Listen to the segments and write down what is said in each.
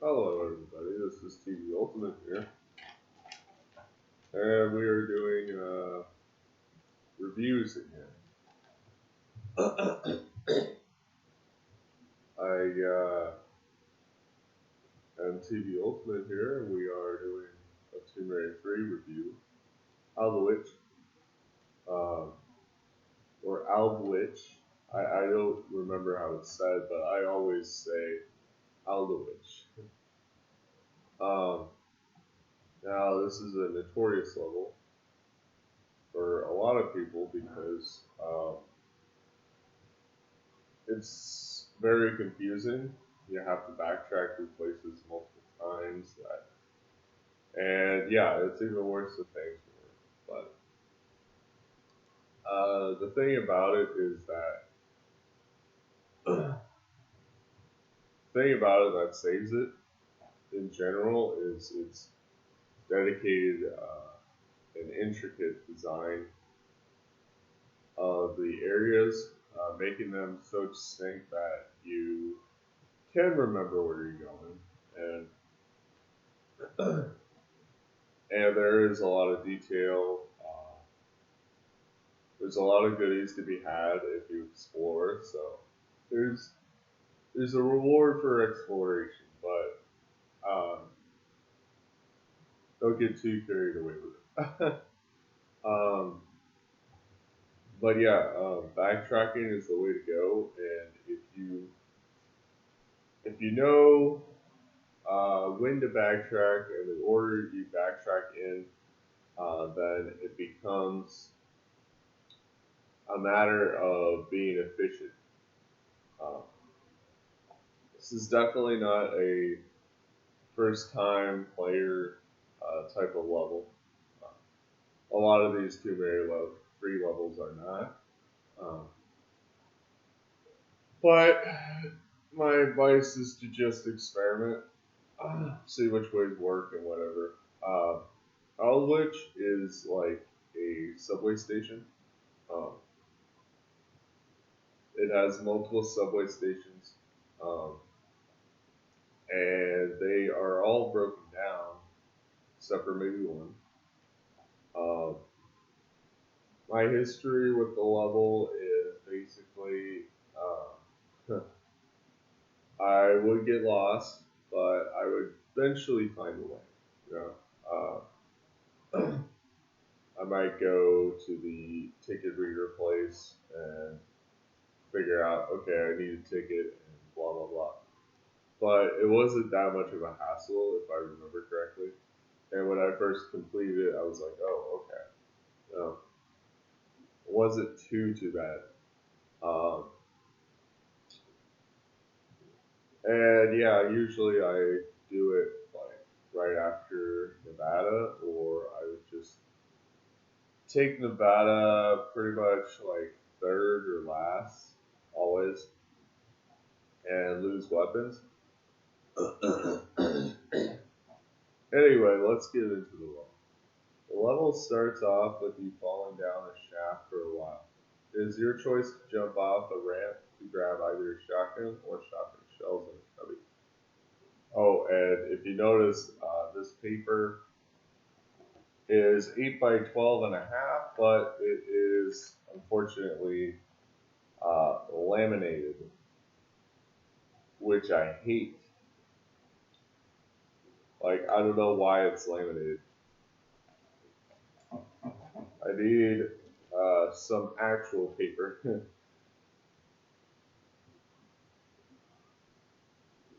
Hello everybody, this is TV Ultimate here, and we are doing reviews again. I am TV Ultimate here, and we are doing a Tomb Raider 3 review. Aldwych, or Aldwych. I don't remember how it's said, but I always say Aldwych. Now, this is a notorious level for a lot of people because it's very confusing. You have to backtrack through places multiple times. And yeah, it's even worse than things were. But the thing about it is that the thing about it that saves it in general is its dedicated and intricate design of the areas, making them so distinct that you can remember where you're going, and there is a lot of detail. There's a lot of goodies to be had if you explore. So there's a reward for exploration, but don't get too carried away with it. But yeah, backtracking is the way to go, and if you know when to backtrack and the order you backtrack in, then it becomes a matter of being efficient. Uh, this is definitely not a first-time player type of level. A lot of these Tomb Raider 3 levels are not. But my advice is to just experiment, see which ways work and whatever. Aldwych is like a subway station. Um, it has multiple subway stations, and they are all broken down, except for maybe one. Um, my history with the level is basically I would get lost, but I would eventually find a way. You know, I might go to the ticket reader place and figure out, okay, I need a ticket and blah blah blah. But it wasn't that much of a hassle if I remember correctly. And when I first completed it, I was like, oh, okay. It wasn't too bad. Um, and yeah, usually I do it like right after Nevada, or I would just take Nevada pretty much like third or last, always, and lose weapons. Anyway, let's get into the level. The level starts off with you falling down a shaft for a while. It is your choice to jump off a ramp to grab either a shotgun or shotgun shells in a cubby. Oh, and if you notice, this paper is 8 by 12 and a half, but it is unfortunately laminated, which I hate. Like, I don't know why it's laminated. I need some actual paper,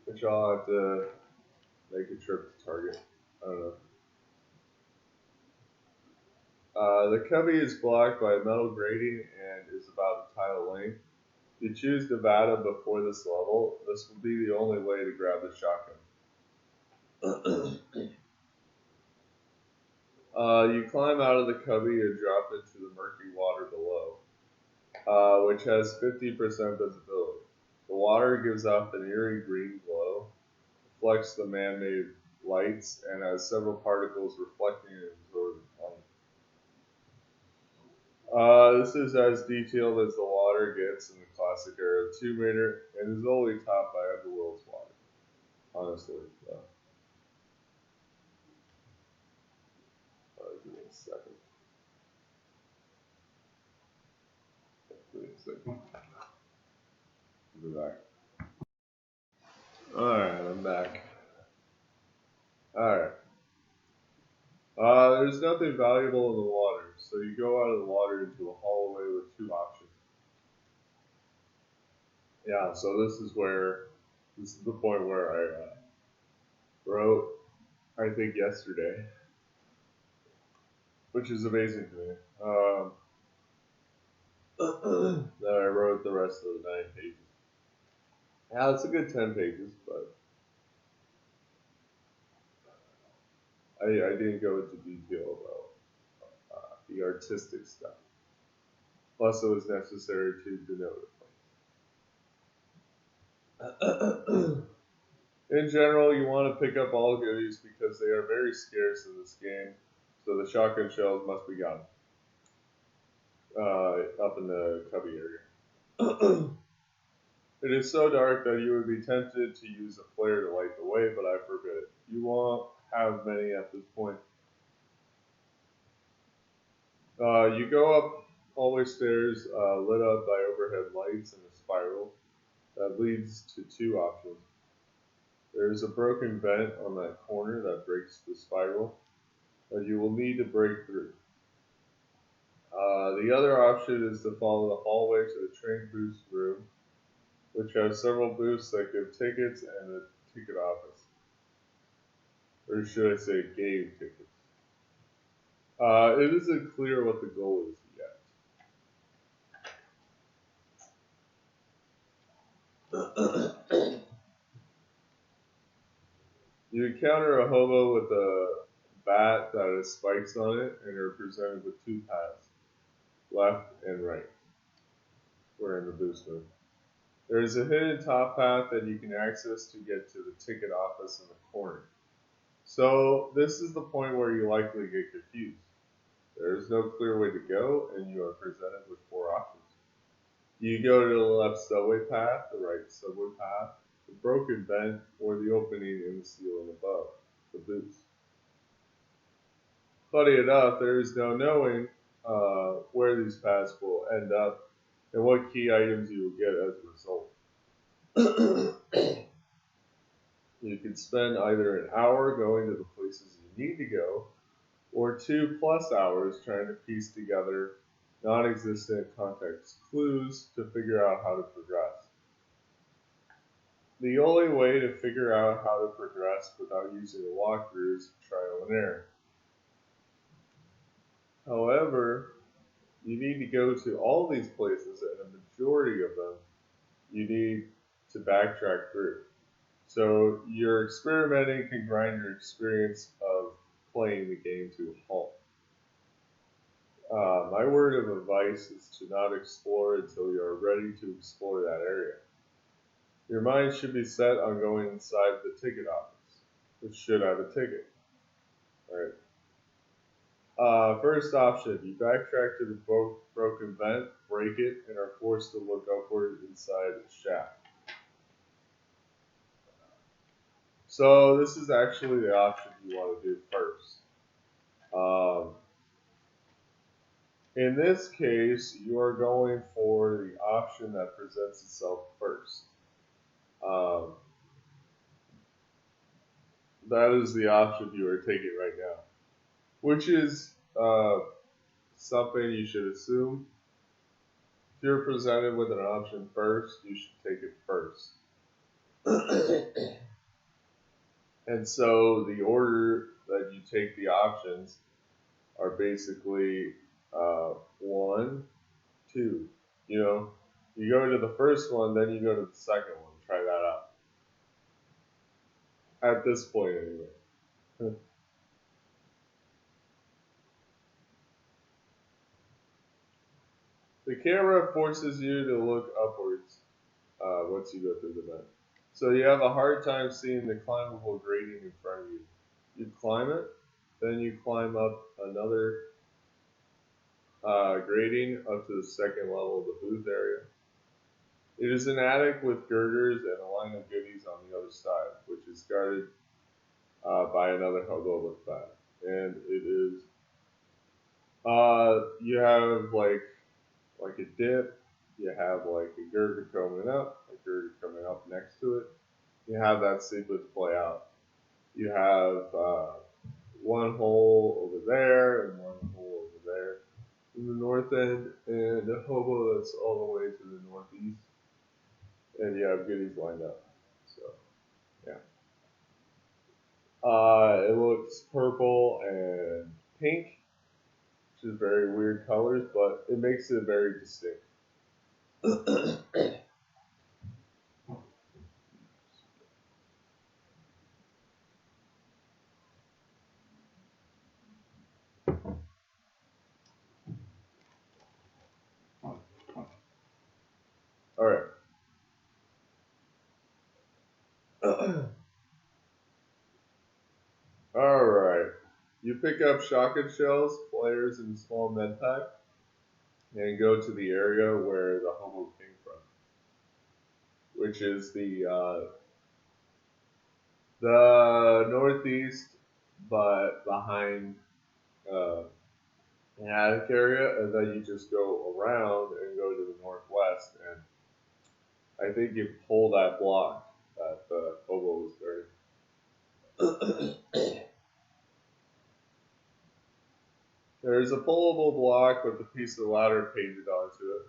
which I'll have to make a trip to Target. I don't know. The cubby is blocked by a metal grating and is about a tile length. If you choose Nevada before this level, this will be the only way to grab the shotgun. You climb out of the cubby and drop into the murky water below, which has 50% visibility. The water gives off an eerie green glow, reflects the man-made lights, and has several particles reflecting and absorbing light. This is as detailed as the water gets in the classic era of Tomb Raider, and is only topped by Underworld's water. honestly. Give me a second. Give me a second. Be back. Alright, I'm back. Alright. There's nothing valuable in the water, so you go out of the water into a hallway with two options. Yeah, so this is the point where I wrote, I think yesterday, which is amazing to me. That I wrote the rest of the 9 pages. Yeah, it's a good 10 pages, but I didn't go into detail about the artistic stuff. Plus, it was necessary to denote it. In general, you want to pick up all goodies because they are very scarce in this game, so the shotgun shells must be gotten up in the cubby area. It is so dark that you would be tempted to use a flare to light the way, but I forbid it. You won't have many at this point. You go up hallway stairs lit up by overhead lights in a spiral that leads to 2 options. There is a broken vent on that corner that breaks the spiral that you will need to break through. The other option is to follow the hallway to the train booth room, which has several booths that give tickets and a ticket office. Or should I say game tickets. It isn't clear what the goal is yet. You encounter a hobo with a bat that has spikes on it and are presented with 2 paths, left and right. We're in the boost room. There is a hidden top path that you can access to get to the ticket office in the corner. So this is the point where you likely get confused. There is no clear way to go, and you are presented with 4 options. You go to the left subway path, the right subway path, the broken vent, or the opening in the ceiling above, the booth. Funny enough, there is no knowing where these paths will end up and what key items you will get as a result. You can spend either an hour going to the places you need to go, or 2+ hours trying to piece together non-existent context clues to figure out how to progress. The only way to figure out how to progress without using a walkthrough is trial and error. However, you need to go to all these places, and a majority of them you need to backtrack through. So your experimenting can grind your experience of playing the game to a halt. My word of advice is to not explore until you are ready to explore that area. Your mind should be set on going inside the ticket office, which should have a ticket. Alright. First option, you backtrack to the broken vent, break it, and are forced to look upward inside the shaft. So this is actually the option you want to do first. In this case, you are going for the option that presents itself first. That is the option you are taking right now, which is something you should assume. If you're presented with an option first, you should take it first. And so the order that you take the options are basically 1, 2. You know, you go to the first one, then you go to the second one. Try that out. At this point, anyway. The camera forces you to look upwards once you go through the vent. So you have a hard time seeing the climbable grating in front of you. You climb it, then you climb up another grating up to the second level of the booth area. It is an attic with girders and a line of goodies on the other side, which is guarded by another hobo with that. And it is you have like a dip, you have like a girder coming up, a girder coming up next to it. You have that sequence play out. You have one hole over there and one hole over there in the north end, and a hobo that's all the way to the northeast, and you have goodies lined up. So yeah, it looks purple and pink, which is very weird colors, but it makes it very distinct. All right. All right. You pick up shotgun shells, flares, and a small med pack, and go to the area where the hobo came from, which is the northeast, but behind uh, an attic area, and then you just go around and go to the northwest, and I think you pull that block that the hobo was guarding. There's a pullable block with a piece of ladder painted onto it,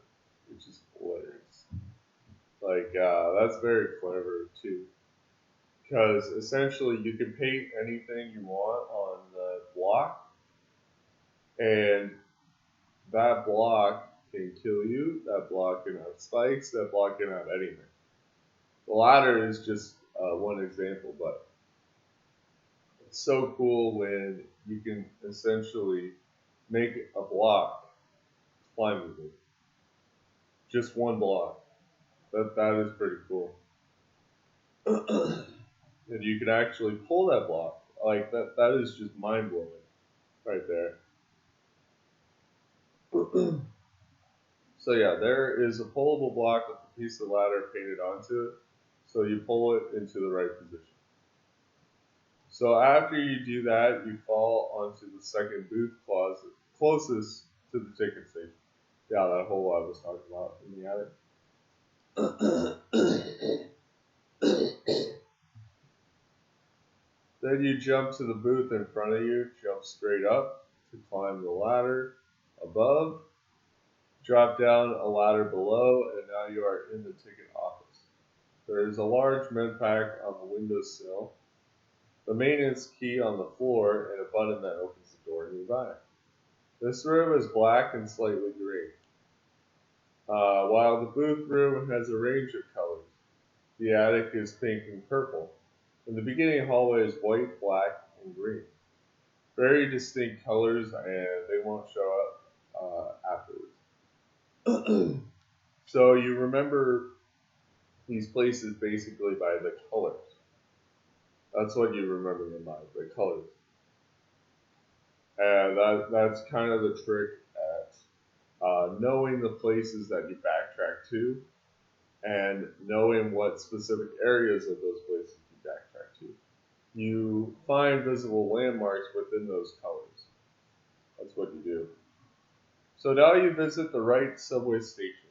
which is hilarious. Like, that's very clever, too. Because essentially you can paint anything you want on the block, and that block can kill you, that block can have spikes, that block can have anything. The ladder is just one example, but it's so cool when you can essentially make a block climbable. Just one block. That is pretty cool. And you can actually pull that block. Like that is just mind blowing right there. So yeah, there is a pullable block with a piece of ladder painted onto it. So you pull it into the right position. So after you do that, you fall onto the second booth closet closest to the ticket station. Yeah, that hole I was talking about in the attic. Then you jump to the booth in front of you, jump straight up to climb the ladder above, drop down a ladder below, and now you are in the ticket office. There is a large med pack on the windowsill, the maintenance key on the floor, and a button that opens the door nearby. This room is black and slightly green, while the booth room has a range of colors. The attic is pink and purple. And the beginning hallway is white, black, and green. Very distinct colors, and they won't show up afterwards. So you remember these places basically by the colors. That's what you remember them by, the colors. And that's kind of the trick at knowing the places that you backtrack to and knowing what specific areas of those places you backtrack to. You find visible landmarks within those colors. That's what you do. So now you visit the right subway station.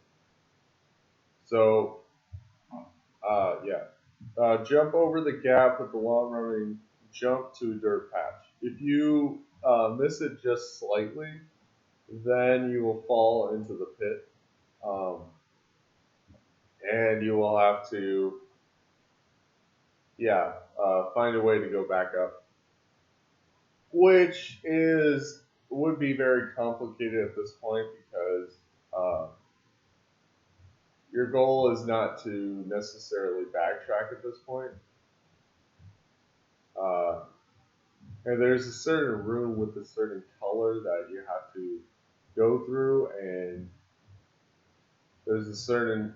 So, jump over the gap with the long running jump to a dirt patch. If you miss it just slightly, then you will fall into the pit. And you will have to, find a way to go back up, which would be very complicated at this point because your goal is not to necessarily backtrack at this point. Uh, and there's a certain room with a certain color that you have to go through, and there's a certain,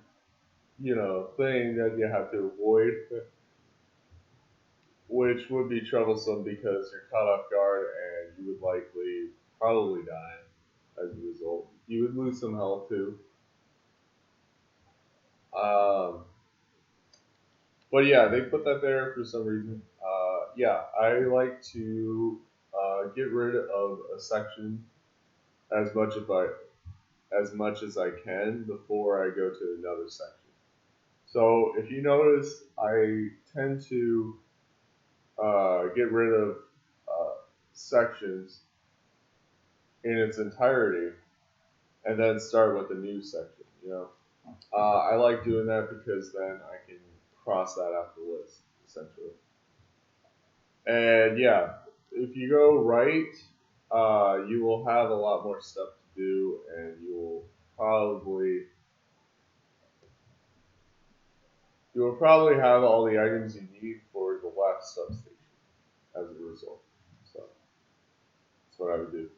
thing that you have to avoid, which would be troublesome because you're caught off guard and you would likely probably die as a result. You would lose some health too. But yeah, they put that there for some reason. Yeah, I like to get rid of a section as much as much as I can before I go to another section. So if you notice, I tend to get rid of uh, sections in its entirety and then start with a new section. I like doing that because then I can cross that off the list essentially. And yeah, if you go right, you will have a lot more stuff to do, and probably you will probably have all the items you need for the left substation as a result. So that's what I would do.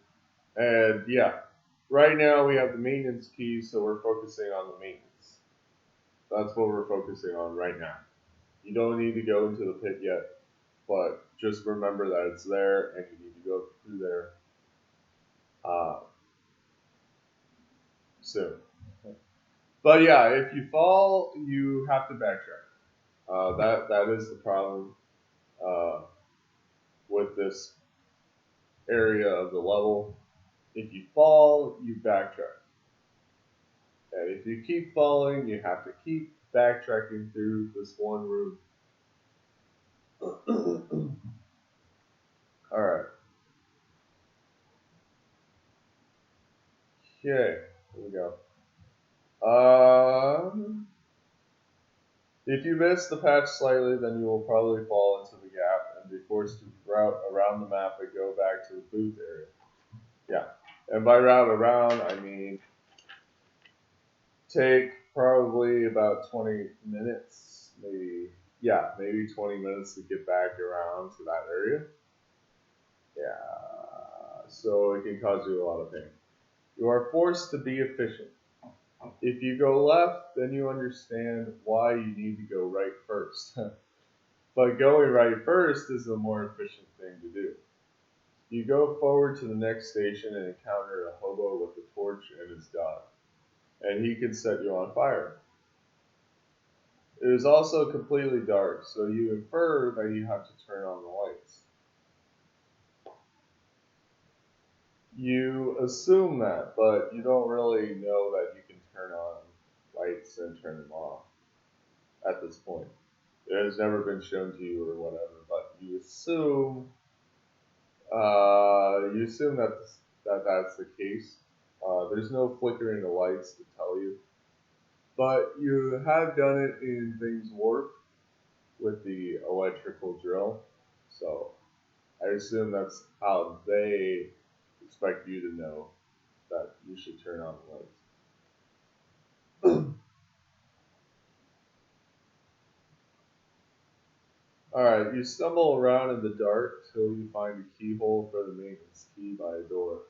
And yeah, right now we have the maintenance key, so we're focusing on the maintenance. That's what we're focusing on right now. You don't need to go into the pit yet, but just remember that it's there and you need to go through there uh, soon. But yeah, if you fall, you have to backtrack. That is the problem uh, with this area of the level. If you fall, you backtrack. And if you keep falling, you have to keep backtracking through this one room. All right. Okay. Here we go. If you miss the patch slightly, then you will probably fall into the gap and be forced to route around the map and go back to the booth area. Yeah. And by route around, I mean take probably about 20 minutes, maybe 20 minutes to get back around to that area. Yeah, so it can cause you a lot of pain. You are forced to be efficient. If you go left, then you understand why you need to go right first. But going right first is the more efficient thing to do. You go forward to the next station and encounter a hobo with a torch and his dog, and he can set you on fire. It is also completely dark, so you infer that you have to turn on the lights. You assume that, but you don't really know that you can turn on lights and turn them off at this point. It has never been shown to you or whatever, but you assume that that's the case. There's no flickering the lights to tell you, but you have done it in Things Warp with the electrical drill, so I assume that's how they expect you to know that you should turn on the lights. Alright, you stumble around in the dark till you find a keyhole for the maintenance key by a door.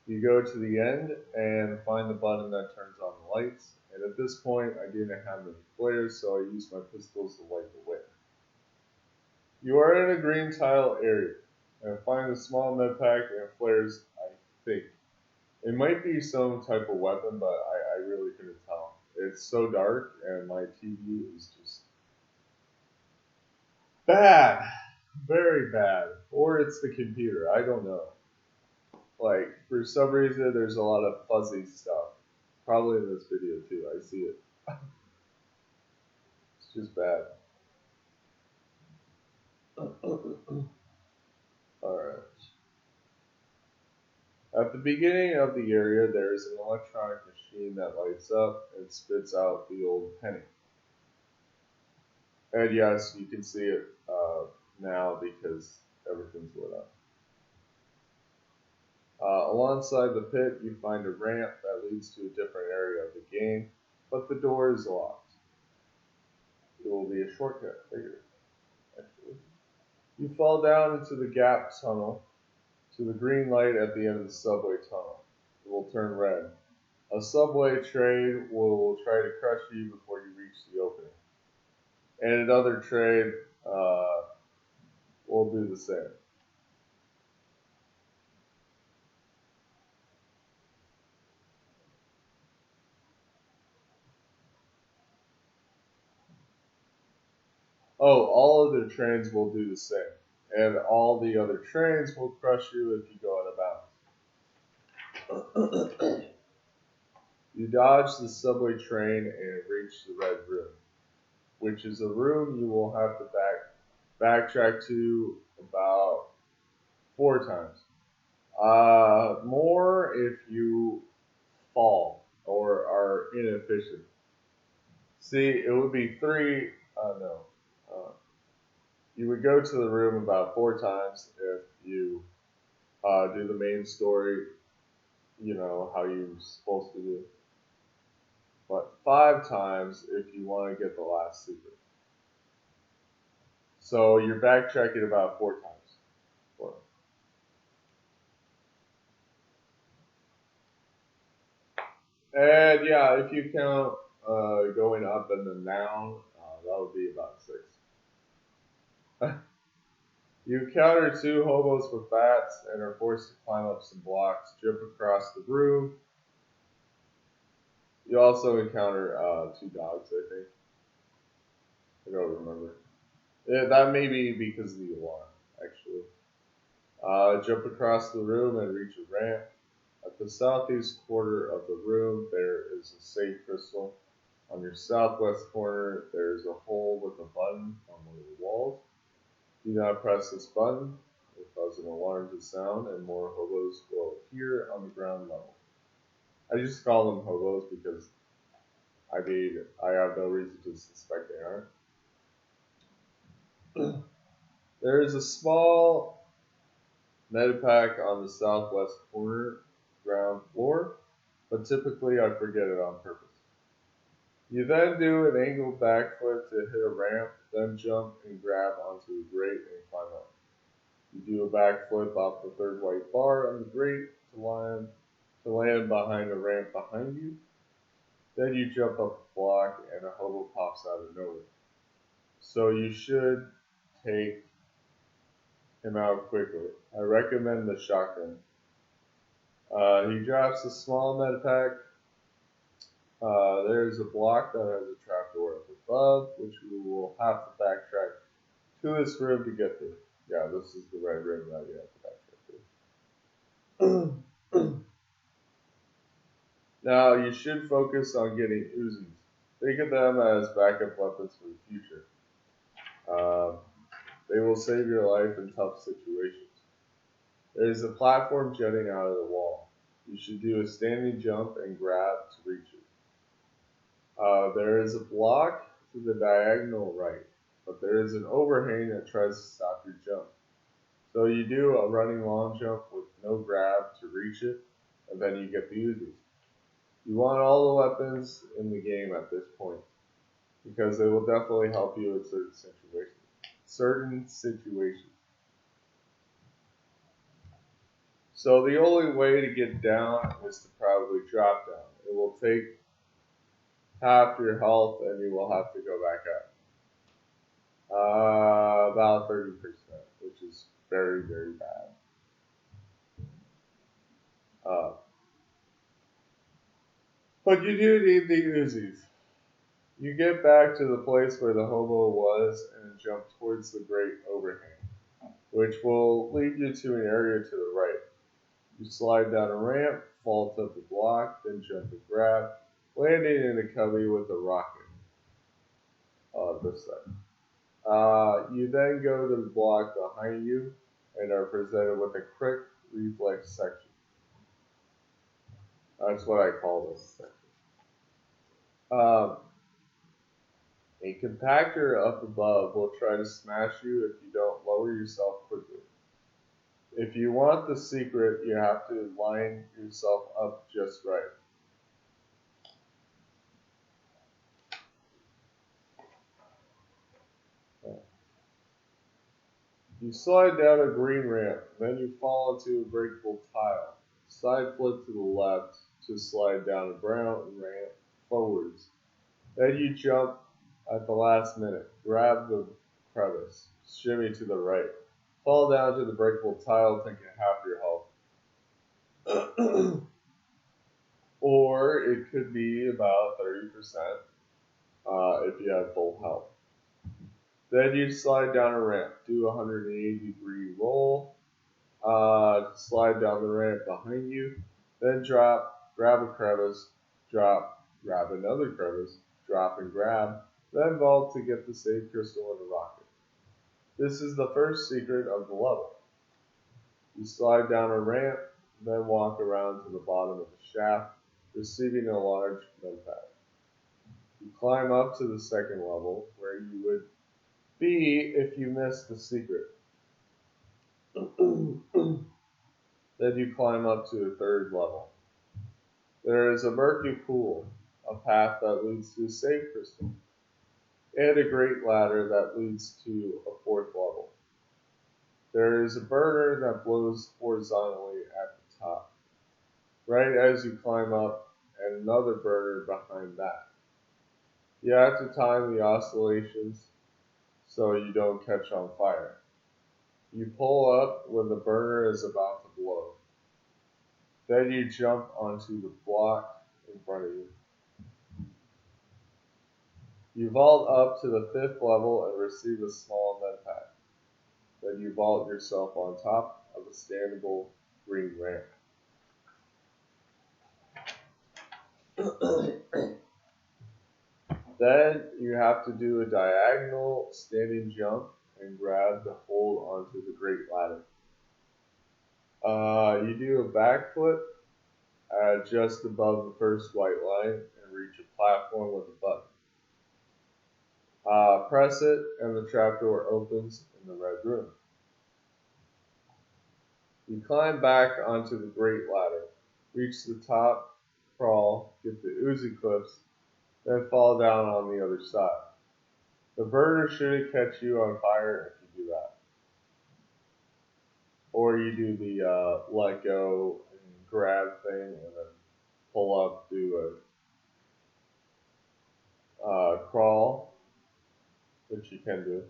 You go to the end and find the button that turns on the lights, and at this point I didn't have any flares, so I used my pistols to light the way. You are in a green tile area, and find a small med pack and flares, I think. It might be some type of weapon, but I really couldn't tell. It's so dark, and my TV is just bad. Very bad. Or it's the computer. I don't know. Like, for some reason, there's a lot of fuzzy stuff. Probably in this video, too. I see it. It's just bad. Alright. At the beginning of the area, there is an electronic machine that lights up and spits out the old penny. And yes, you can see it now because everything's lit up. Alongside the pit, you find a ramp that leads to a different area of the game, but the door is locked. It will be a shortcut figure, actually. You fall down into the gap tunnel to the green light at the end of the subway tunnel. It will turn red. A subway train will try to crush you before you reach the opening. And another train will do the same. Oh, all other trains will do the same, and all the other trains will crush you if you go out of bounds. You dodge the subway train and reach the red room, which is a room you will have to backtrack to about 4 times. More if you fall or are inefficient. See, it would be three. No. Uh, you would go to the room about 4 times if you do the main story, you know, how you're supposed to do. But 5 times if you want to get the last secret. So you're backtracking about 4 times. Four. And yeah, if you count going up and then down, that would be about 6. You encounter 2 hobos with bats and are forced to climb up some blocks, jump across the room. You also encounter 2 dogs, I think. I don't remember. Yeah, that may be because of the alarm, actually. Jump across the room and reach a ramp. At the southeast corner of the room, there is a safe crystal. On your southwest corner, there is a hole with a button on one of the walls. Do not press this button. It will cause an alarm to sound, and more hobos will appear on the ground level. I just call them hobos because I have no reason to suspect they aren't. There is a small medipack on the southwest corner ground floor, but typically I forget it on purpose. You then do an angled backflip to hit a ramp, then jump and grab onto a grate and climb up. You do a backflip off the third white bar on the grate to land behind a ramp behind you. Then you jump up a block and a hobo pops out of nowhere. So you should take him out quickly. I recommend the shotgun. He drops a small medipack. There's a block that has a trapdoor up above, which we will have to backtrack to this room to get through. Yeah, this is the red room that you have to backtrack to. Now, you should focus on getting Uzis. Think of them as backup weapons for the future. Uh, they will save your life in tough situations. There is a platform jutting out of the wall. You should do a standing jump and grab to reach it. There is a block to the diagonal right, but there is an overhang that tries to stop your jump. So you do a running long jump with no grab to reach it, and then you get the Uzis. You want all the weapons in the game at this point, because they will definitely help you in certain situations. So the only way to get down is to probably drop down. It will take half your health, and you will have to go back up. About 30%, which is very, very bad. Uh, but you do need the Uzis. You get back to the place where the hobo was and jump towards the great overhang, which will lead you to an area to the right. You slide down a ramp, fall to the block, then jump and grab, landing in a cubby with a rocket. This side. You then go to the block behind you and are presented with a quick reflex section. That's what I call this section. A compactor up above will try to smash you if you don't lower yourself quickly. If you want the secret, you have to line yourself up just right. You slide down a green ramp, then you fall into a breakable tile. Side flip to the left to slide down a brown ramp forwards. Then you jump at the last minute, grab the crevice, shimmy to the right, fall down to the breakable tile, taking half your health. Or it could be about 30% if you have full health. Then you slide down a ramp, do a 180-degree roll, slide down the ramp behind you, then drop, grab a crevice, drop, grab another crevice, drop and grab, then vault to get the saved crystal in a rocket. This is the first secret of the level. You slide down a ramp, then walk around to the bottom of the shaft, receiving a large med pack. You climb up to the second level, where you would be if you missed the secret. Then you climb up to the third level. There is a murky pool, a path that leads to a save crystal, and a great ladder that leads to a fourth level. There is a burner that blows horizontally at the top, right as you climb up, and another burner behind that. You have to time the oscillations so you don't catch on fire. You pull up when the burner is about to blow. Then you jump onto the block in front of you. You vault up to the fifth level and receive a small med pack. Then you vault yourself on top of a standable green ramp. Then you have to do a diagonal standing jump and grab the hold onto the great ladder. You do a backflip just above the first white line and reach a platform with a button. Press it and the trapdoor opens in the red room. You climb back onto the great ladder, reach the top, crawl, get the Uzi clips, then fall down on the other side. The burner shouldn't catch you on fire if you do that. Or you do the let go and grab thing and then pull up, do a crawl, which you can do.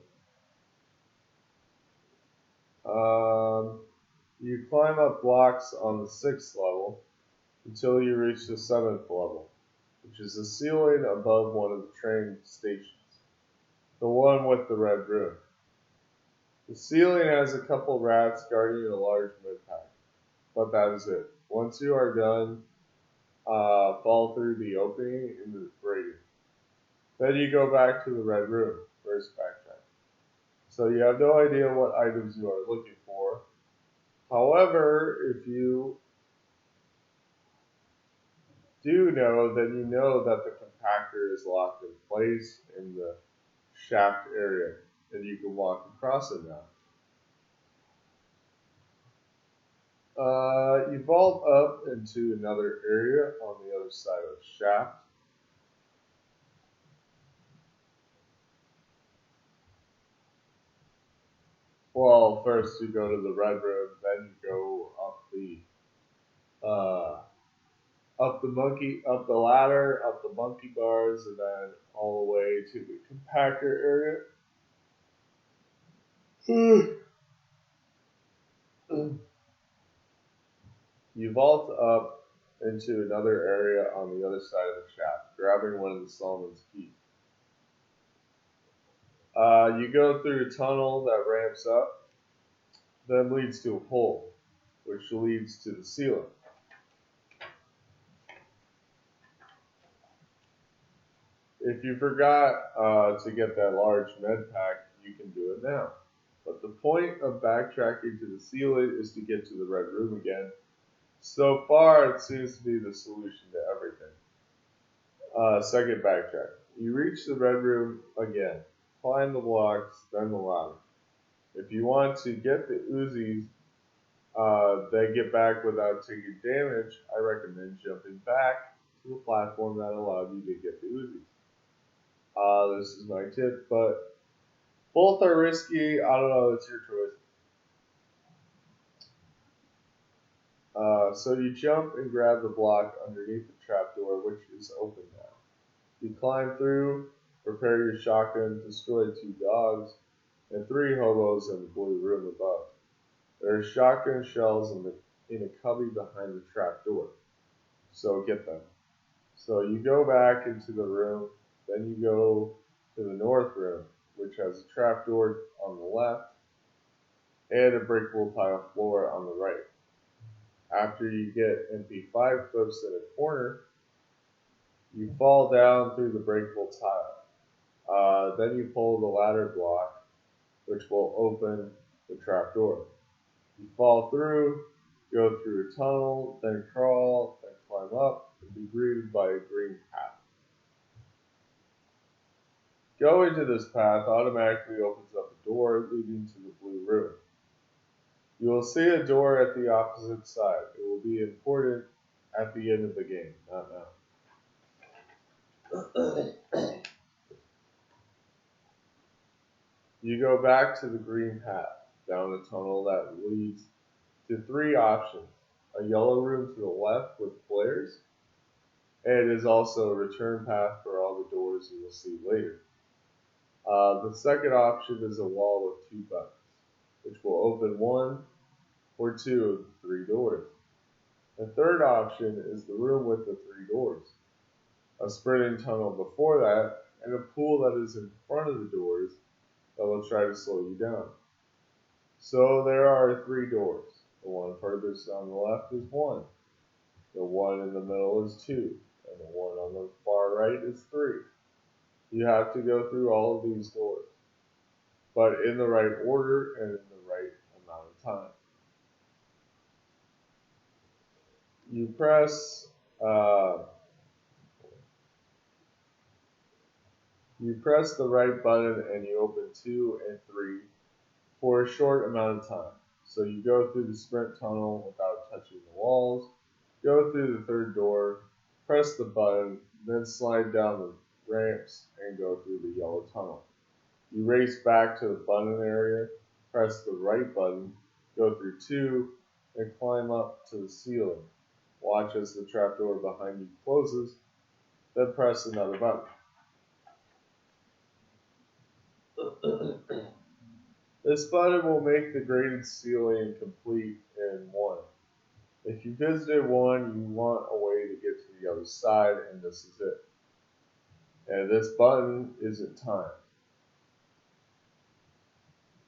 You climb up blocks on the 6th level until you reach the 7th level, which is the ceiling above one of the train stations, the one with the red room. The ceiling has a couple rats guarding a large med pack, but that is it. Once you are done, fall through the opening in the grating. Then you go back to the red room, first backtrack. So you have no idea what items you are looking for. However, if you do know, then you know that the compactor is locked in place in the shaft area, and you can walk across it now. You vault up into another area on the other side of the shaft. Well, first you go to the red room, then you go up the ladder, up the monkey bars, and then all the way to the compactor area. You vault up into another area on the other side of the shaft, grabbing one of the Solomon's keys. You go through a tunnel that ramps up, then leads to a hole, which leads to the ceiling. If you forgot to get that large med pack, you can do it now. But the point of backtracking to the ceiling is to get to the red room again. So far, it seems to be the solution to everything. Second backtrack. You reach the red room again. Climb the blocks, then the ladder. If you want to get the Uzis, then get back without taking damage, I recommend jumping back to the platform that allowed you to get the Uzis. This is my tip, but both are risky. I don't know, it's your choice. So you jump and grab the block underneath the trapdoor, which is open now. You climb through, prepare your shotgun, destroy 2 dogs, and 3 hobos in the blue room above. There are shotgun shells in a cubby behind the trapdoor, so get them. So you go back into the room, then you go to the north room. which has a trapdoor on the left and a breakable tile floor on the right. After you get MP5 clips in a corner, you fall down through the breakable tile. Then you pull the ladder block, which will open the trapdoor. You fall through, go through a tunnel, then crawl, then climb up, and be greeted by a green path. Going to this path automatically opens up a door leading to the blue room. You will see a door at the opposite side. It will be important at the end of the game, not now. You go back to the green path, down a tunnel that leads to three options. A yellow room to the left with flares, and it is also a return path for all the doors you will see later. The second option is a wall with two buttons, which will open one or two of the three doors. The third option is the room with the three doors, a sprinting tunnel before that, and a pool that is in front of the doors that will try to slow you down. So there are three doors. The one furthest on the left is one. The one in the middle is two. And the one on the far right is three. You have to go through all of these doors, but in the right order and in the right amount of time. You press the right button and you open 2 and 3 for a short amount of time. So you go through the sprint tunnel without touching the walls, go through the third door, press the button, then slide down the ramps and go through the yellow tunnel. You race back to the button area, press the right button, go through 2, and climb up to the ceiling. Watch as the trapdoor behind you closes, then press another button. This button will make the graded ceiling complete in 1. If you visited 1, you want a way to get to the other side, and this is it. And this button isn't timed.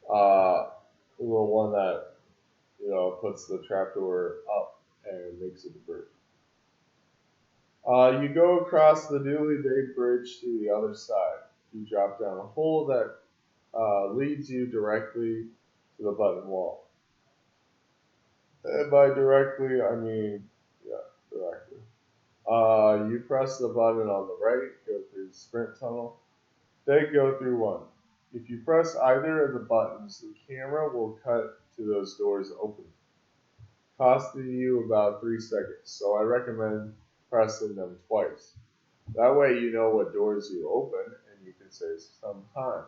The one that puts the trapdoor up and makes it a bridge. You go across the newly made bridge to the other side. You drop down a hole that leads you directly to the button wall. And by directly, I mean, directly. You press the button on the right, go through the sprint tunnel, then go through 1. If you press either of the buttons, the camera will cut to those doors open, costing you about 3 seconds, so I recommend pressing them twice. That way you know what doors you open and you can save some time.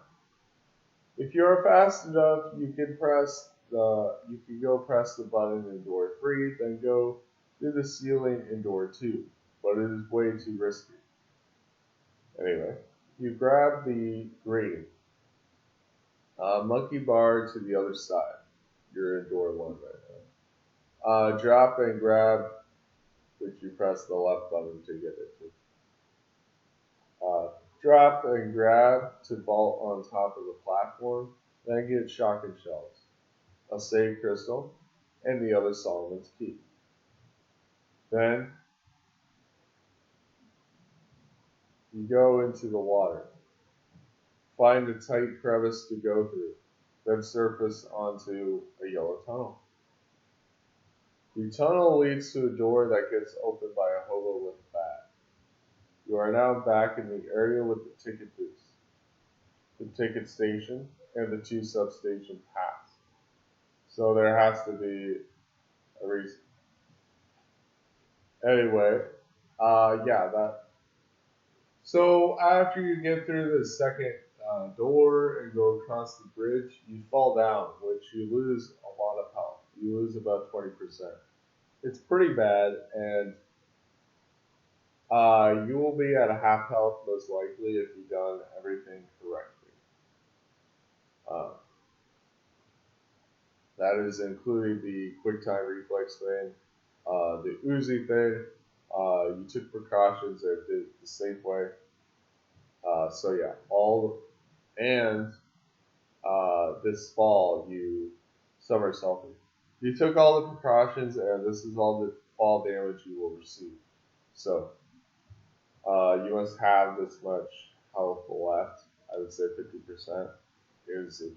If you're fast enough, you can go press the button in door 3, then go through the ceiling in door 2, but it is way too risky. Anyway, you grab the grating. Monkey bar to the other side. You're in door 1 right now. Drop and grab, which you press the left button to get it to. Drop and grab to vault on top of the platform, then get shotgun shells, a save crystal, and the other Solomon's key. Then you go into the water. Find a tight crevice to go through, then surface onto a yellow tunnel. The tunnel leads to a door that gets opened by a hobo with a bat. You are now back in the area with the ticket booths, the ticket station, and the 2 substation paths. So there has to be a reason. Anyway, So after you get through the second door and go across the bridge, you fall down, which you lose a lot of health. You lose about 20%. It's pretty bad, and you will be at a half health most likely if you've done everything correctly. That is including the quick time reflex thing, the Uzi thing. You took precautions and did it the safe way. So yeah, all And this fall, you somersaulted. You took all the precautions, and this is all the fall damage you will receive. So you must have this much health left. I would say 50% is a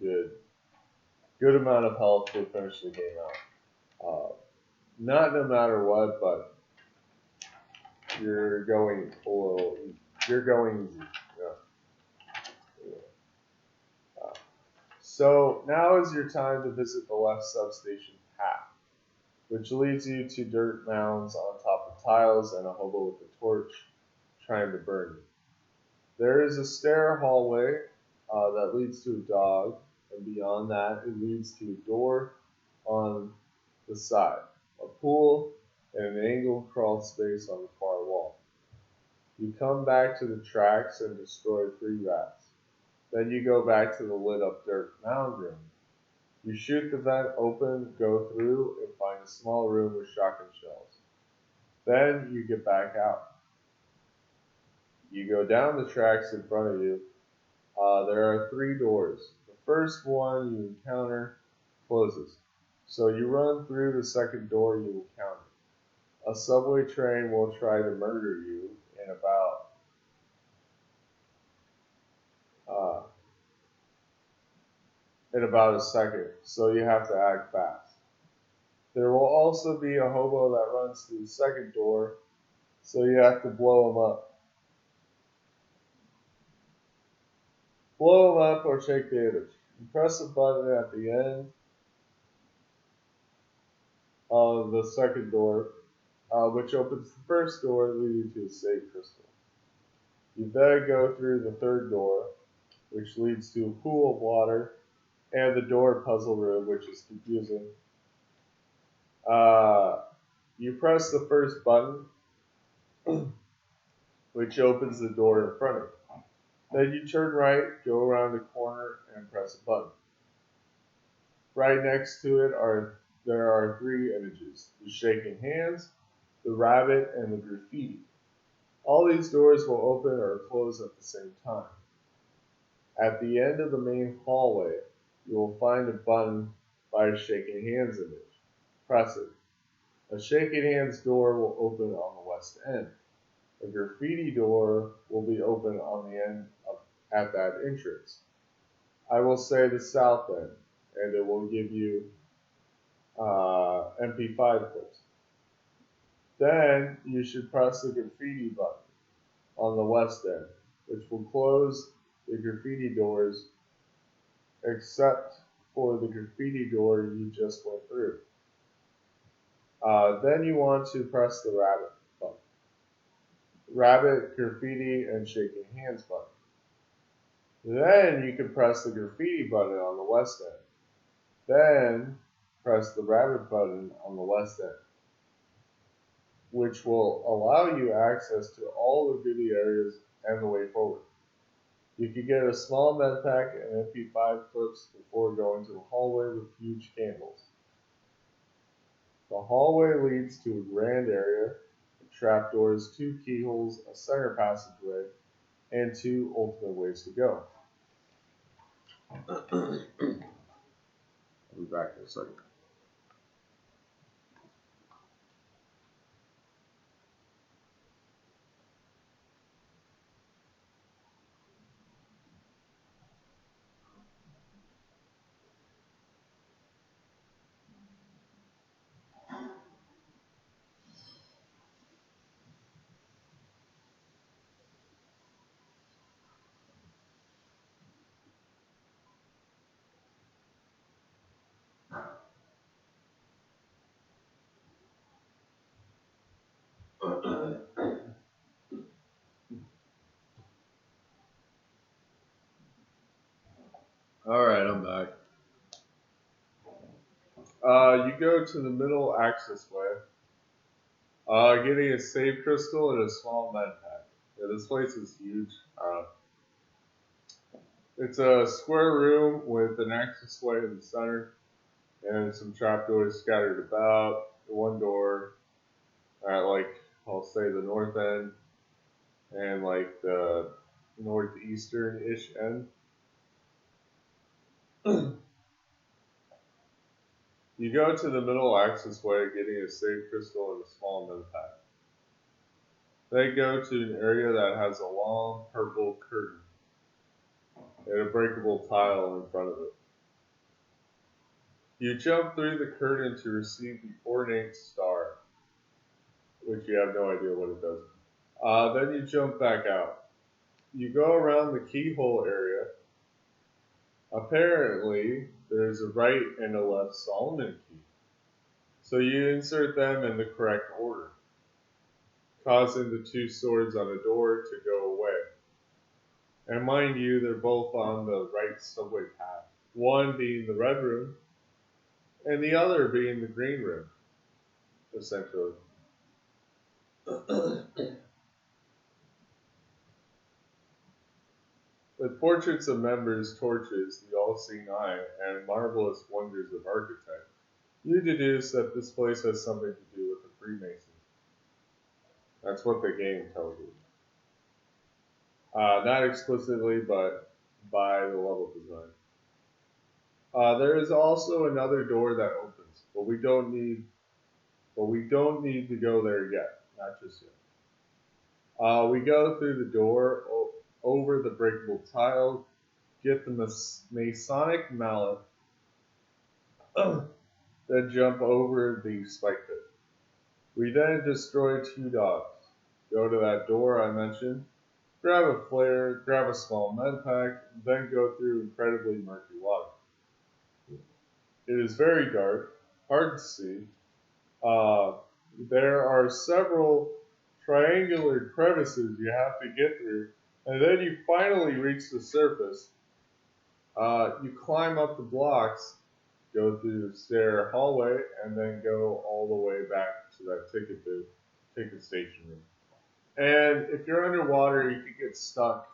good amount of health to finish the game out. Not no matter what, but you're going a little. You're going easy. Yeah. So now is your time to visit the left substation path, which leads you to dirt mounds on top of tiles and a hobo with a torch trying to burn you. There is a stair hallway that leads to a dog, and beyond that, it leads to a door on the side, a pool, and an angled crawl space on the far wall. You come back to the tracks and destroy 3 rats. Then you go back to the lit up dirt mound room. You shoot the vent open, go through, and find a small room with shotgun shells. Then you get back out. You go down the tracks in front of you. There are 3 doors. The first one you encounter closes. So you run through the second door you encounter. A subway train will try to murder you uh, in about a second, so you have to act fast. There will also be a hobo that runs through the second door, so you have to blow him up. Blow him up or take damage. You press a button at the end of the second door, which opens the first door, leading to a save crystal. You then go through the third door, which leads to a pool of water, and the door puzzle room, which is confusing. You press the first button, which opens the door in front of you. Then you turn right, go around the corner, and press a button. Right next to it there are 3 images: the shaking hands, the rabbit, and the graffiti. All these doors will open or close at the same time. At the end of the main hallway, you will find a button by a shaking hands image. Press it. A shaking hands door will open on the west end. A graffiti door will be open on the end at that entrance. I will say the south end, and it will give you MP5 clips. Then you should press the graffiti button on the west end, which will close the graffiti doors except for the graffiti door you just went through. Then you want to press the rabbit button. Rabbit, graffiti, and shaking hands button. Then you can press the graffiti button on the west end. Then press the rabbit button on the west end, which will allow you access to all the goodie areas and the way forward. You can get a small med pack and MP5 clips before going to the hallway with huge candles. The hallway leads to a grand area, trapdoors, 2 keyholes, a center passageway, and 2 ultimate ways to go. I'll be back in a second. Alright, I'm back. You go to the middle access way, getting a save crystal and a small med pack. Yeah, this place is huge. It's a square room with an access way in the center and some trapdoors scattered about. One door at I'll say the north end and the northeastern-ish end. You go to the middle access way, getting a safe crystal and a small med pack. Then go to an area that has a long purple curtain and a breakable tile in front of it. You jump through the curtain to receive the ornate star, which you have no idea what it does. Then you jump back out. You go around the keyhole area. Apparently, there's a right and a left Solomon key. So you insert them in the correct order, causing the two swords on a door to go away. And mind you, they're both on the right subway path, one being the red room, and the other being the green room, essentially. With portraits of members, torches, the all-seeing eye, and marvelous wonders of architecture, you deduce that this place has something to do with the Freemasons. That's what the game tells you. Not explicitly, but by the level design. There is also another door that opens, but we don't need to go there yet. Not just yet. We go through the door, over the breakable tile, get the Masonic mallet, then jump over the spike pit. We then destroy two dogs. Go to that door I mentioned, grab a flare, grab a small med pack, then go through incredibly murky water. It is very dark, hard to see. There are several triangular crevices you have to get through, and then you finally reach the surface. You climb up the blocks, go through the stair hallway, and then go all the way back to that ticket booth, ticket station room. And if you're underwater, you could get stuck.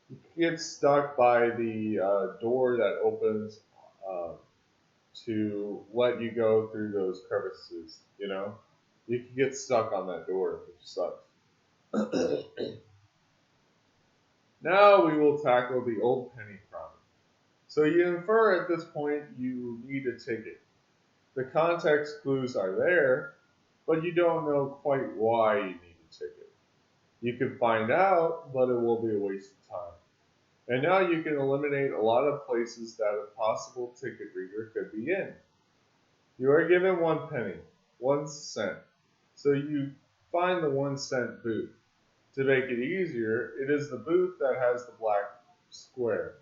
You can get stuck by the door that opens to let you go through those crevices. You know, you can get stuck on that door, which sucks. Now we will tackle the old penny problem. So you infer at this point you need a ticket. The context clues are there, but you don't know quite why you need a ticket. You can find out, but it will be a waste of time. And now you can eliminate a lot of places that a possible ticket reader could be in. You are given 1 penny, 1 cent. So you find the 1 cent booth. To make it easier, it is the booth that has the black square.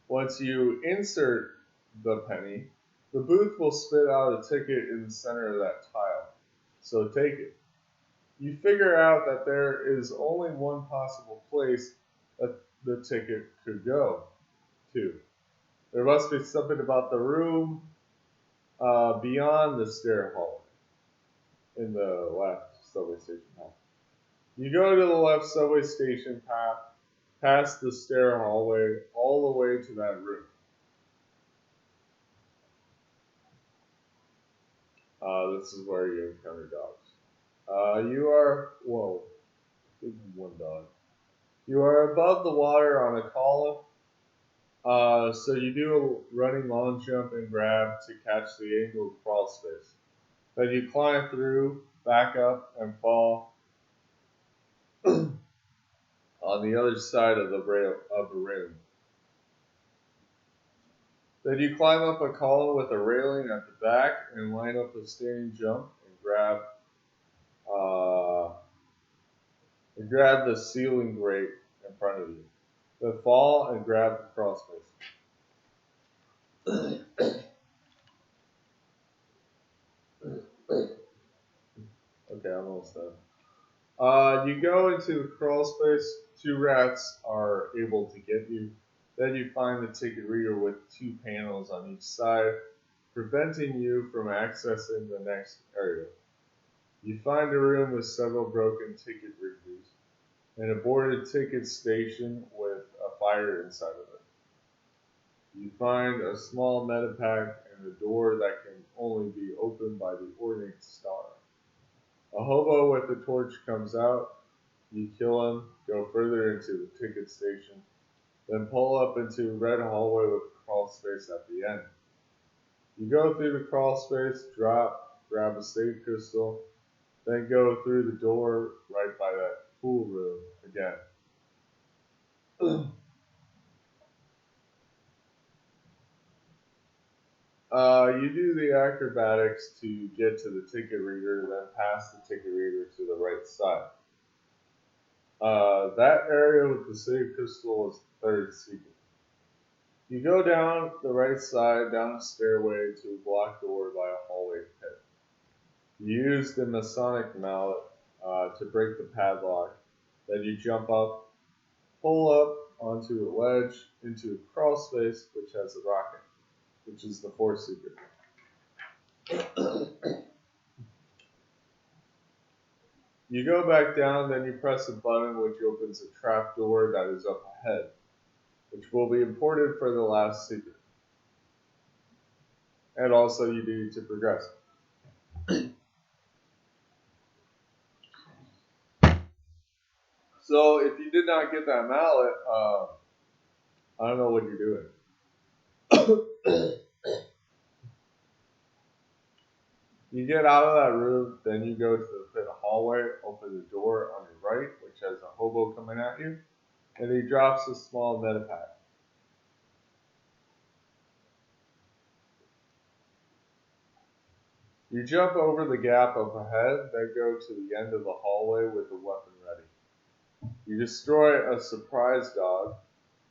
Once you insert the penny, the booth will spit out a ticket in the center of that tile. So take it. You figure out that there is only one possible place that the ticket could go to. There must be something about the room beyond the stair hallway in the left subway station path. You go to the left subway station path, past the stair hallway, all the way to that room. This is where you encounter dogs. You are, whoa, one dog. You are above the water on a column, so you do a running long jump and grab to catch the angled crawl space. Then you climb through, back up, and fall on the other side of the room. Then you climb up a column with a railing at the back and line up a standing jump and grab the ceiling grate in front of you. Then fall and grab the crawl space. Okay, I'm almost done. You go into the crawl space. 2 rats are able to get you. Then you find the ticket reader with 2 panels on each side, preventing you from accessing the next area. You find a room with several broken ticket readers and a boarded ticket station with a fire inside of it. You find a small medipack and a door that can only be opened by the ornate star. A hobo with a torch comes out. You kill him, go further into the ticket station, then pull up into a red hallway with a crawl space at the end. You go through the crawl space, drop, grab a save crystal, then go through the door right by that pool room again. You do the acrobatics to get to the ticket reader, then pass the ticket reader to the right side. That area with the save crystal is the third secret. You go down the right side, down the stairway to a blocked door by a hallway pit. You use the Masonic mallet to break the padlock. Then you jump up, pull up onto a ledge into a crawl space which has a rocket, which is the fourth secret. You go back down, then you press a button which opens a trap door that is up ahead, which will be important for the last secret. And also you need to progress. So if you did not get that mallet, I don't know what you're doing. You get out of that room, then you go to the pit hallway, open the door on your right, which has a hobo coming at you, and he drops a small medipack. You jump over the gap up ahead, then go to the end of the hallway with the weapon ready. You destroy a surprise dog,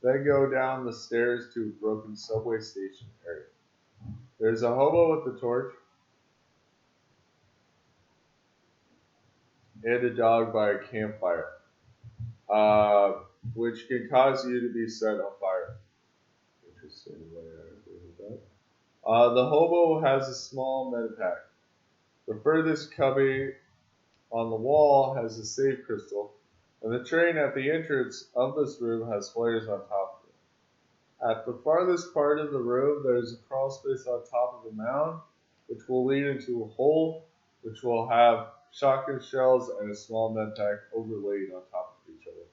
then go down the stairs to a broken subway station area. There's a hobo with a torch and a dog by a campfire, which can cause you to be set on fire. Interesting way I agree with that. The hobo has a small medipack. The furthest cubby on the wall has a save crystal, and the train at the entrance of this room has flares on top of it. At the farthest part of the room, there's a crawl space on top of the mound, which will lead into a hole, which will have shotgun shells and a small medpack overlaid on top of each other.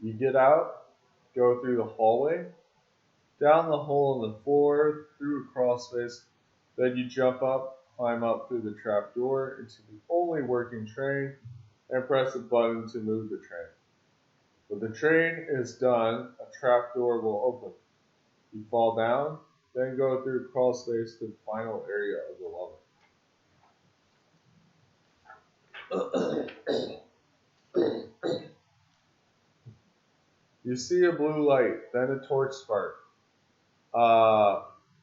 You get out, go through the hallway, down the hole in the floor, through a crawl space, then you jump up, climb up through the trap door into the only working train, and press a button to move the train. When the train is done, a trap door will open. You fall down, then go through crawl space to the final area of the level. You see a blue light, then a torch spark.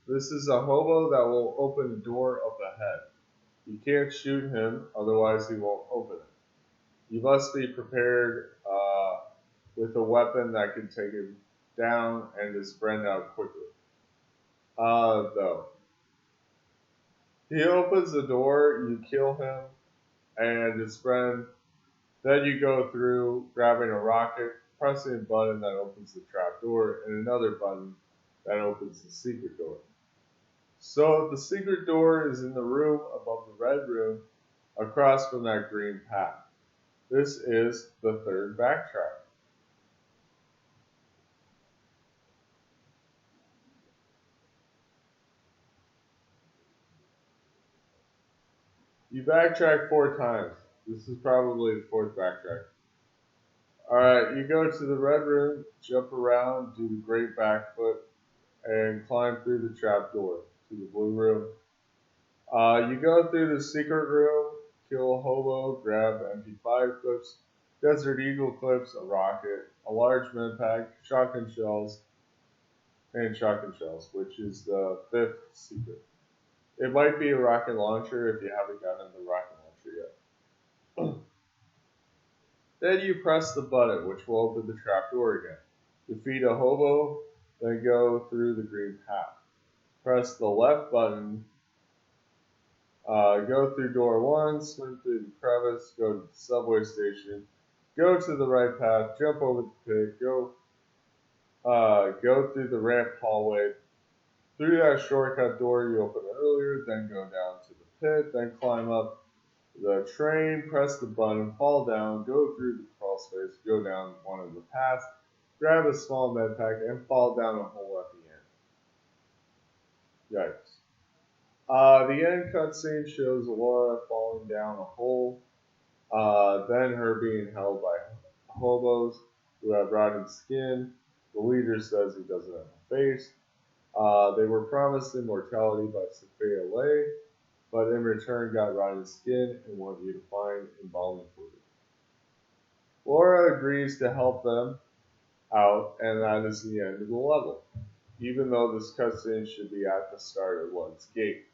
This is a hobo that will open the door up ahead. You can't shoot him, otherwise he won't open it. You must be prepared with a weapon that can take him down and his friend out quickly. Though. He opens the door, you kill him and his friend. Then you go through grabbing a rocket, pressing a button that opens the trap door, and another button that opens the secret door. So the secret door is in the room above the red room, across from that green path. This is the third backtrack. You backtrack 4 times. This is probably the fourth backtrack. Alright, you go to the red room, jump around, do the great backflip, and climb through the trap door to the blue room. You go through the secret room, kill a hobo, grab MP5 clips, Desert Eagle clips, a rocket, a large medpack, shotgun shells, which is the fifth secret. It might be a rocket launcher if you haven't gotten the rocket launcher yet. Then you press the button, which will open the trap door again. Defeat a hobo, then go through the green path. Press the left button, go through door 1, swim through the crevice, go to the subway station, go to the right path, jump over the pit, go through the ramp hallway, through that shortcut door you opened earlier, then go down to the pit, then climb up The train, press the button, fall down, go through the crawl space, go down one of the paths, grab a small med pack, and fall down a hole at the end. Yikes. The end cutscene shows Laura falling down a hole, then her being held by hobos who have rotting skin. The leader says he doesn't have a face. They were promised immortality by Sophia Lay, but in return got rotting skin and want you to find embalming fluid. Laura agrees to help them out, and that is the end of the level, even though this cutscene should be at the start of Lud's Gate.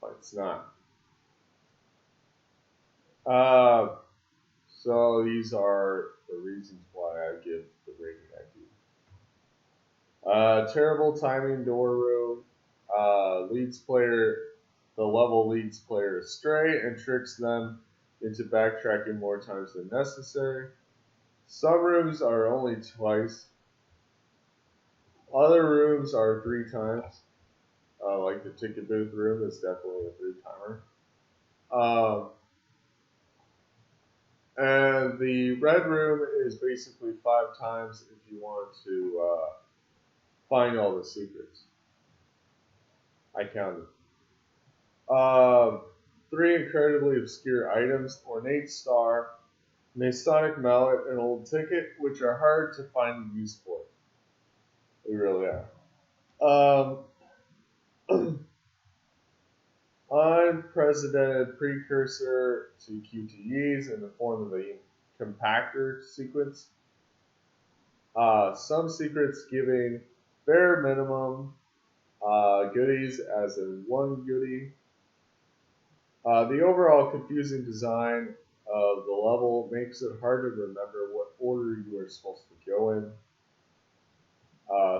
But it's not. So these are the reasons why I give the rating I do. Terrible timing door room. The level leads player astray and tricks them into backtracking more times than necessary. Some rooms are only twice. Other rooms are 3 times. Like the ticket booth room is definitely a 3-timer. And the red room is basically 5 times if you want to find all the secrets. I counted. 3 incredibly obscure items: ornate star, Masonic mallet, and old ticket, which are hard to find a use for. They really are. Unprecedented precursor to QTEs in the form of a compactor sequence. Some secrets giving bare minimum goodies as in 1 goodie. The overall confusing design of the level makes it hard to remember what order you are supposed to go in.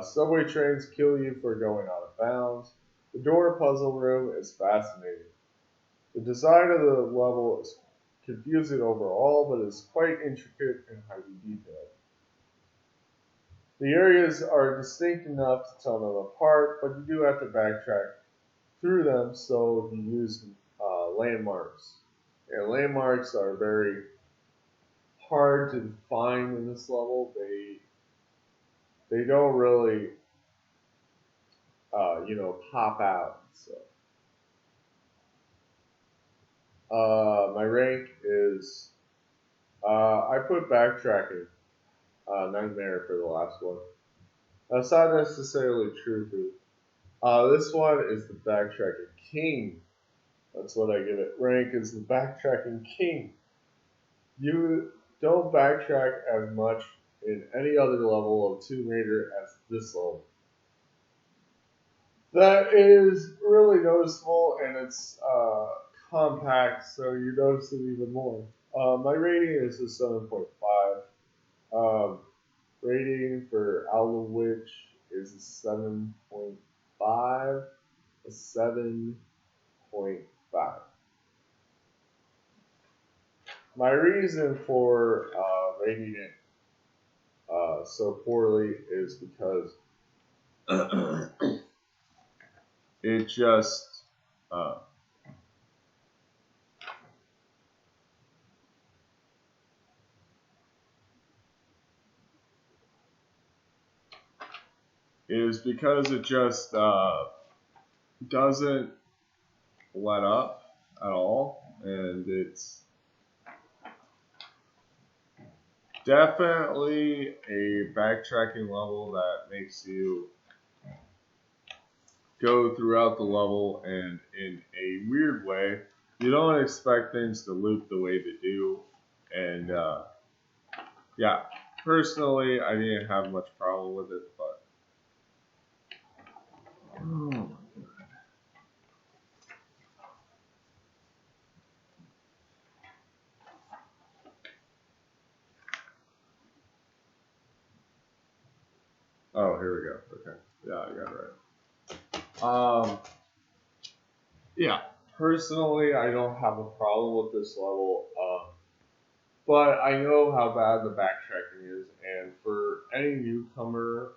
Subway trains kill you for going out of bounds. The door puzzle room is fascinating. The design of the level is confusing overall, but is quite intricate and highly detailed. The areas are distinct enough to tell them apart, but you do have to backtrack through them, so you use landmarks. And landmarks are very hard to find in this level. They don't really, pop out. So my rank is I put backtracking nightmare for the last one. That's not necessarily true. This one is the backtracking king. That's what I give it. Rank is the backtracking king. You don't backtrack as much in any other level of Tomb Raider as this level. That is really noticeable, and it's compact, so you notice it even more. My rating is a 7.5. Rating for Aldwych is a 7.5. A 7.5. My reason for rating it so poorly is because it just doesn't let up at all, and it's definitely a backtracking level that makes you go throughout the level, and in a weird way, you don't expect things to loop the way they do. And yeah, personally, I didn't have much problem with it, but oh, here we go. Okay, yeah, I got it right. Yeah, personally, I don't have a problem with this level. But I know how bad the backtracking is, and for any newcomer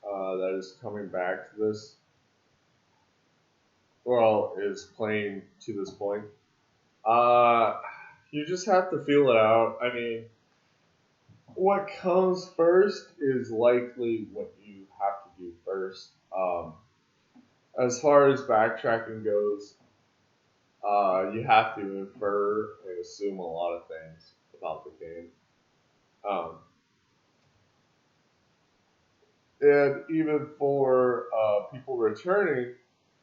that is coming back to this, well, is playing to this point, You just have to feel it out. I mean, what comes first is likely what you have to do first. As far as backtracking goes, you have to infer and assume a lot of things about the game. Um, and even for people returning,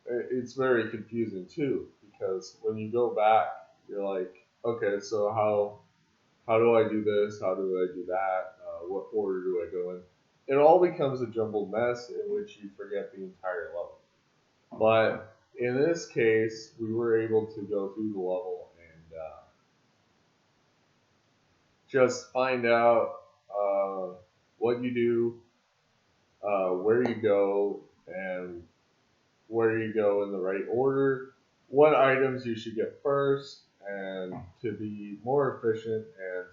it's very confusing too because when you go back, you're like, okay, so how do I do this? How do I do that? What order do I go in? It all becomes a jumbled mess in which you forget the entire level. But in this case, we were able to go through the level and just find out what you do, where you go, and where you go in the right order, what items you should get first, and to be more efficient, and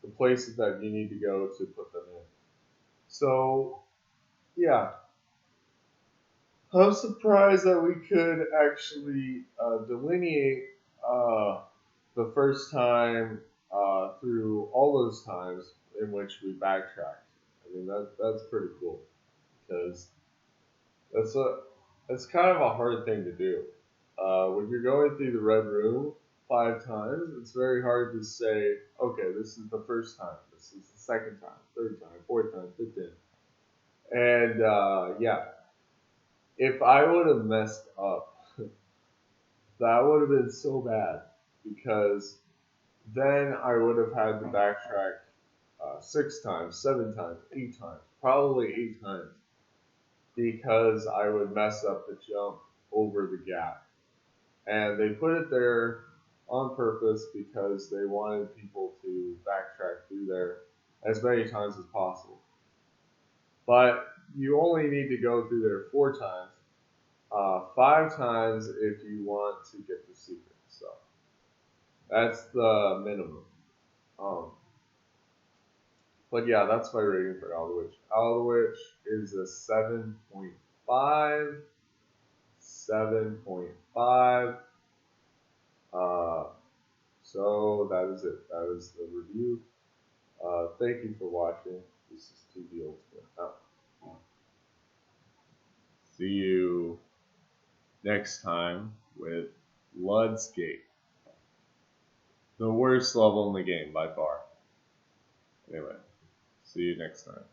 the places that you need to go to put them in. So, yeah, I'm surprised that we could actually delineate uh, the first time through all those times in which we backtracked. I mean, that's pretty cool because that's a that's kind of a hard thing to do. When you're going through the red room 5 times, it's very hard to say, okay, this is the first time, this is the second time, third time, fourth time, fifth time. And yeah, if I would have messed up, that would have been so bad because then I would have had to backtrack 6 times, 7 times, 8 times, probably 8 times because I would mess up the jump over the gap. And they put it there on purpose because they wanted people to backtrack through there as many times as possible. But you only need to go through there 4 times, 5 times if you want to get the secret. So that's the minimum. Um, but yeah, that's my rating for Aldwych. Aldwych is a 7.5. 7.5. Uh, so that is it. That is the review. Thank you for watching. This is 2D Ultimate. See you next time with Bloodscape. The worst level in the game by far. Anyway, see you next time.